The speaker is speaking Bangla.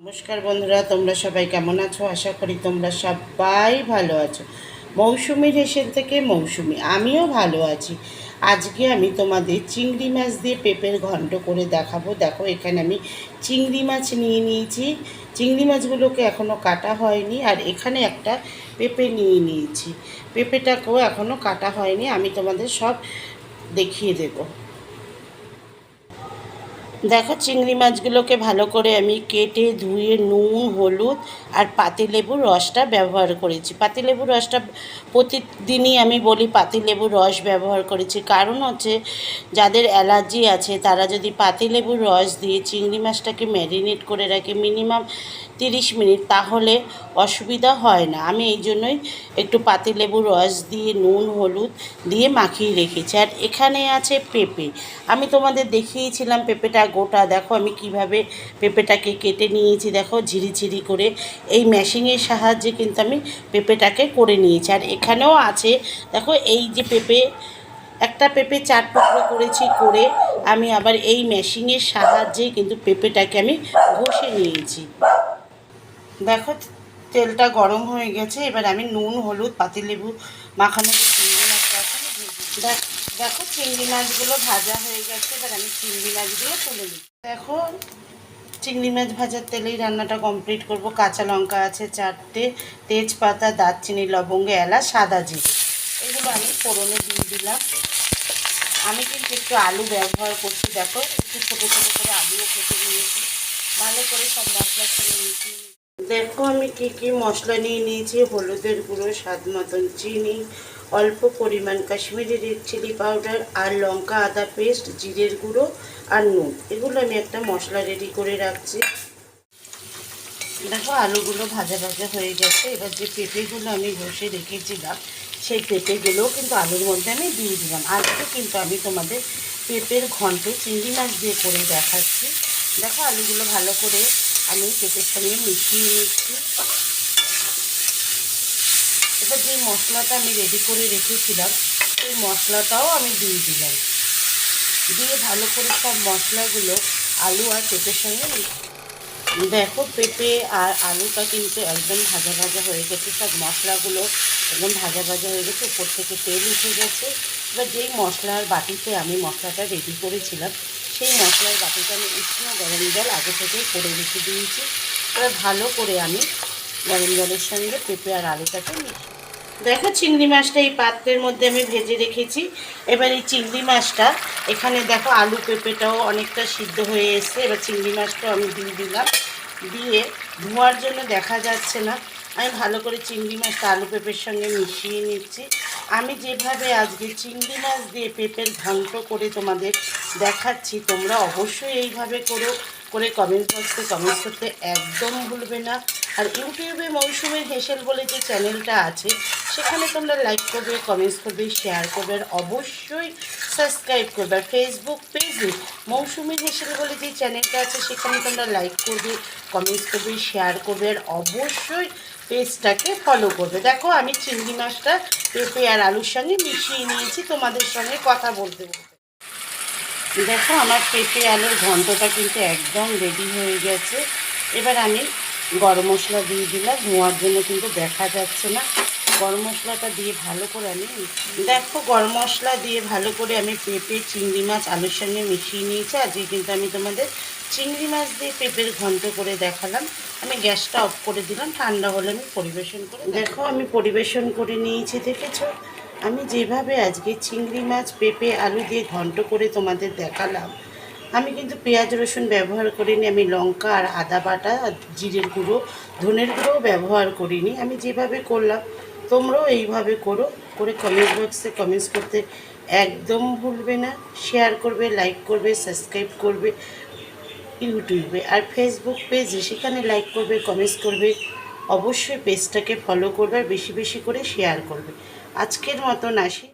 নমস্কার বন্ধুরা, তোমরা সবাই কেমন আছো? আশা করি তোমরা সবাই ভালো আছো। মৌসুমীর হেসেল থেকে মৌসুমী, আমিও ভালো আছি। আজকে আমি তোমাদের চিংড়ি মাছ দিয়ে পেঁপের ঘন্ট করে দেখাবো। দেখো, এখানে আমি চিংড়ি মাছ নিয়ে নিয়েছি। চিংড়ি মাছগুলোকে এখনও কাটা হয়নি। আর এখানে একটা পেঁপে নিয়ে নিয়েছি, পেঁপেটাকেও এখনও কাটা হয়নি। আমি তোমাদের সব দেখিয়ে দেবো। দেখো, চিংড়ি মাছগুলোকে ভালো করে আমি কেটে ধুয়ে নুন, হলুদ আর পাতিলেবুর রসটা ব্যবহার করেছি। পাতিলেবুর রসটা প্রতিদিনই আমি বলি পাতিলেবুর রস ব্যবহার করেছি, কারণ হচ্ছে যাদের অ্যালার্জি আছে তারা যদি পাতিলেবুর রস দিয়ে চিংড়ি মাছটাকে ম্যারিনেট করে রাখে মিনিমাম 30 মিনিট, তাহলে অসুবিধা হয় না। আমি এই জন্যই একটু পাতিলেবুর রস দিয়ে নুন, হলুদ দিয়ে মাখিয়ে রেখেছি। আর এখানে আছে পেঁপে। আমি তোমাদের দেখিয়েছিলাম পেঁপেটা গোটা। দেখো আমি কিভাবে পেঁপেটাকে কেটে নিয়েছি। দেখো, ঝিরিঝিরি করে এই মেশিনের সাহায্যে কিন্তু আমি পেঁপেটাকে করে নিয়েছি। আর এখানেও আছে, দেখো এই যে পেঁপে, একটা পেঁপে 4 টুকরো করেছি, করে আমি আবার এই মেশিনের সাহায্যে কিন্তু পেঁপেটাকে আমি ঘষে নিয়েছি। দেখো, তেলটা গরম হয়ে গেছে। এবার আমি নুন, হলুদ, পাতিলেবু মাখানো যে চিংড়ি মাছটা আছে দেখো চিংড়ি মাছগুলো ভাজা হয়ে গেছে। এবার আমি চিংড়ি মাছগুলো তুলে নিই। দেখো, চিংড়ি মাছ ভাজার তেলেই রান্নাটা কমপ্লিট করব। কাঁচা লঙ্কা আছে 4টে, তেজপাতা, দারচিনি, লবঙ্গ, এলাচ, সাদা জিরে, এগুলো আমি ফোড়নে দিয়ে দিলাম। আমি কিন্তু একটু আলু ব্যবহার করছি। দেখো, একটু ছোটো ছোটো করে আলুও কেটে নিয়েছি। ভালো করে সব মশলা সঙ্গে মিশিয়ে। দেখো আমি কী মশলা নিয়ে নিয়েছি। হলুদের গুঁড়ো, স্বাদ মতন চিনি, অল্প পরিমাণ কাশ্মীরি রেড চিলি পাউডার, আর লঙ্কা আদা পেস্ট, জিরের গুঁড়ো আর নুন, এগুলো আমি একটা মশলা রেডি করে রাখছি। দেখো, আলুগুলো ভাজা ভাজা হয়ে গেছে। এবার যে পেঁপেগুলো আমি ঘষে রেখেছিলাম সেই পেঁপেগুলোও কিন্তু আলুর মধ্যে আমি দিয়ে দিলাম। আজকে কিন্তু আমি তোমাদের পেঁপের ঘন্ট চিংড়ি মাছ দিয়ে করে দেখাচ্ছি। দেখো, আলুগুলো ভালো করে আমি পেঁপের সঙ্গে মিশিয়ে নিচ্ছি। এবার যে মশলাটা আমি রেডি করে রেখেছিলাম সেই মশলাটাও আমি দিয়ে দিলাম। দিয়ে ভালো করে সব মশলাগুলো আলু আর পেঁপের সঙ্গে। দেখো, পেঁপে আর আলুটা কিন্তু একদম ভাজা ভাজা হয়ে গেছে। সব মশলাগুলো একদম ভাজা ভাজা হয়ে গেছে, উপর থেকে তেল উঠে গেছে। এবার যেই মশলার বাটিতে আমি মশলাটা রেডি করেছিলাম সেই মশলার বাটিতে আমি উষ্ণ গরম জল আগে থেকেই করে রেখে দিয়েছি। এবার ভালো করে আমি গরম জলের সঙ্গে পেঁপে আর আলুটাকে মিশিয়ে। দেখো, চিংড়ি মাছটা এই পাত্রের মধ্যে আমি ভেজে রেখেছি। এবার এই চিংড়ি মাছটা এখানে দেখো, আলু পেঁপেটাও অনেকটা সিদ্ধ হয়ে এসছে। এবার চিংড়ি মাছটাও আমি দিয়ে দিলাম। দিয়ে ধোয়ার জন্য দেখা যাচ্ছে না, আমি ভালো করে চিংড়ি মাছটা আলু পেঁপের সঙ্গে মিশিয়ে নিচ্ছি। আমি যেভাবে আজকে চিংড়ি মাছ দিয়ে পেঁপের ঘন্ট করে তোমাদের দেখাচ্ছি, তোমরা অবশ্যই এইভাবে করে কমেন্ট বক্সে কমেন্ট করতে একদম ভুলবে না। আর ইউটিউবে মৌসুমীর হেসেল বলে যে চ্যানেলটা আছে সেখানে তোমরা লাইক করবে, কমেন্টস করবে, শেয়ার করবে, আর অবশ্যই সাবস্ক্রাইব করবে। আর ফেসবুক পেজে মৌসুমীর হেসেল বলে যে চ্যানেলটা আছে সেখানে তোমরা লাইক করবে, কমেন্টস করবে, শেয়ার করবে, আর অবশ্যই পেজটাকে ফলো করবে। দেখো, আমি চিংড়ি মাছটা পেঁপে আর আলুর সঙ্গে মিশিয়ে নিয়েছি তোমাদের সঙ্গে কথা বলতে বলতে। দেখো, আমার পেঁপে আলুর ঘন্টটা কিন্তু একদম রেডি হয়ে গেছে। এবার আমি গরম মশলা দিয়ে দিলাম। ধোঁয়ার জন্য কিন্তু দেখা যাচ্ছে না। গরম মশলাটা দিয়ে ভালো করে আমি, দেখো, গরম মশলা দিয়ে ভালো করে আমি পেঁপে, চিংড়ি মাছ আলুর সঙ্গে মিশিয়ে নিয়েছি। আজকে কিন্তু আমি তোমাদের চিংড়ি মাছ দিয়ে পেঁপের ঘন্ট করে দেখালাম। আমি গ্যাসটা অফ করে দিলাম, ঠান্ডা হলে আমি পরিবেশন করে। দেখো, আমি পরিবেশন করে নিয়েছি। দেখেছো, আমি যেভাবে আজকে চিংড়ি মাছ পেঁপে আলু দিয়ে ঘন্ট করে তোমাদের দেখালাম, আমি কিন্তু পেঁয়াজ রসুন ব্যবহার করিনি। আমি লঙ্কা আর আদা বাটা, জিরের গুঁড়ো, ধনের গুঁড়োও ব্যবহার করিনি। আমি যেভাবে করলাম তোমরাও এইভাবে করে কমেন্ট বক্সে কমেন্টস করতে একদম ভুলবে না। শেয়ার করবে, লাইক করবে, সাবস্ক্রাইব করবে ইউটিউবে। আর ফেসবুক পেজে সেখানে লাইক করবে, কমেন্টস করবে, অবশ্যই পেজটাকে ফলো করবে, আর বেশি বেশি করে শেয়ার করবে। আজকের মতন আসি।